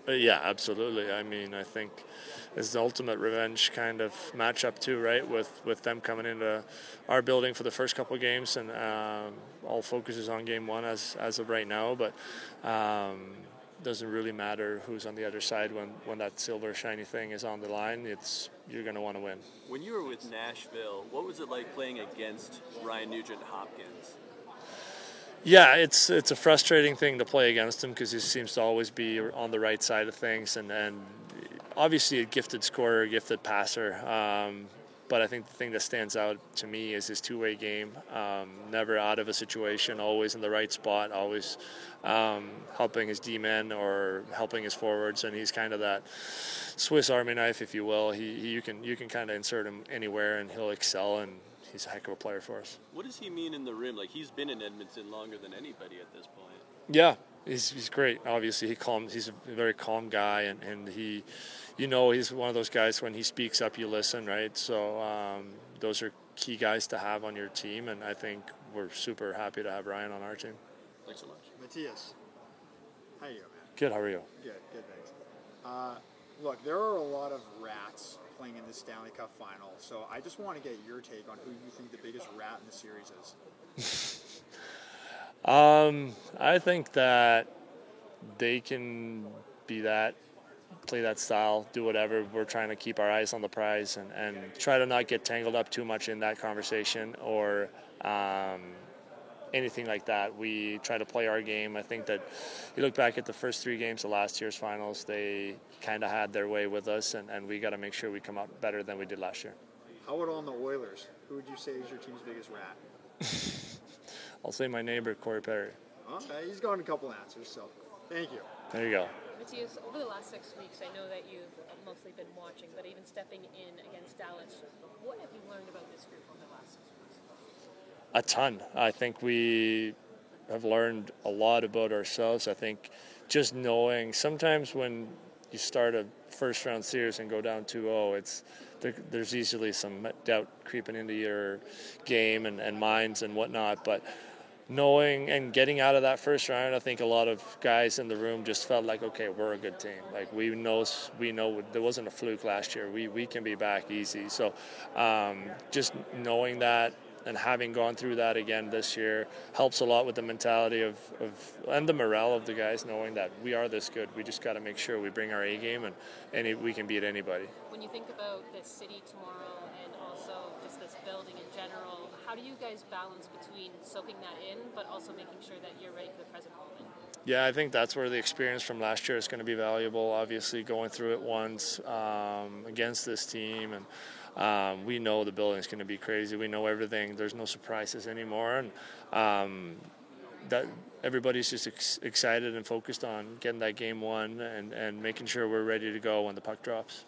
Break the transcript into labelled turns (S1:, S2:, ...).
S1: Yeah, absolutely. I mean, I think it's the ultimate revenge kind of matchup too, right? With them coming into our building for the first couple of games, and all focus is on game one as of right now. But doesn't really matter who's on the other side when that silver shiny thing is on the line. It's you're going to want to win.
S2: When you were with Nashville, what was it like playing against Ryan Nugent Hopkins?
S1: Yeah, it's a frustrating thing to play against him because he seems to always be on the right side of things, and obviously a gifted scorer, a gifted passer. But I think the thing that stands out to me is his two-way game. Never out of a situation, always in the right spot, always helping his D-men or helping his forwards, and he's kind of that Swiss Army knife, if you will. You can kind of insert him anywhere, and he'll excel, and he's a heck of a player for us.
S2: What does he mean in the rim? Like, he's been in Edmonton longer than anybody at this point.
S1: Yeah, he's great. Obviously, he's a very calm guy, and he, he's one of those guys when he speaks up, you listen, right? So those are key guys to have on your team, and I think we're super happy to have Ryan on our team.
S2: Thanks so much.
S3: Matthias, how you doing, man?
S1: Good, how are you?
S3: Good, thanks. Look, there are a lot of rats playing in the Stanley Cup final, so I just want to get your take on who you think the biggest rat in the series is.
S1: I think that they can play that style, do whatever. We're trying to keep our eyes on the prize and try to not get tangled up too much in that conversation or anything like that. We try to play our game. I think that you look back at the first three games of last year's finals, they kind of had their way with us, and we got to make sure we come out better than we did last year.
S3: How about on the Oilers? Who would you say is your team's biggest rat?
S1: I'll say my neighbor, Corey Perry.
S3: Okay, he's gotten a couple answers, so thank you.
S1: There you go.
S4: Matthias, over the last 6 weeks, I know that you've mostly been watching, but even stepping in against Dallas, what have you learned about this group over the last 6 weeks?
S1: A ton. I think we have learned a lot about ourselves. I think just knowing sometimes when you start a first round series and go down 2-0, there's easily some doubt creeping into your game and minds and whatnot. But knowing and getting out of that first round, I think a lot of guys in the room just felt like, okay, we're a good team. Like we know there wasn't a fluke last year. We can be back easy. So just knowing that and having gone through that again this year helps a lot with the mentality of and the morale of the guys, knowing that we are this good. We just got to make sure we bring our A game and we can beat anybody.
S4: When you think about this city tomorrow and also just this building in general, how do you guys balance between soaking that in but also making sure that you're ready for the present moment?
S1: Yeah, I think that's where the experience from last year is going to be valuable. Obviously, going through it once against this team, and we know the building's going to be crazy. We know everything. There's no surprises anymore, and that everybody's just excited and focused on getting that game won and making sure we're ready to go when the puck drops.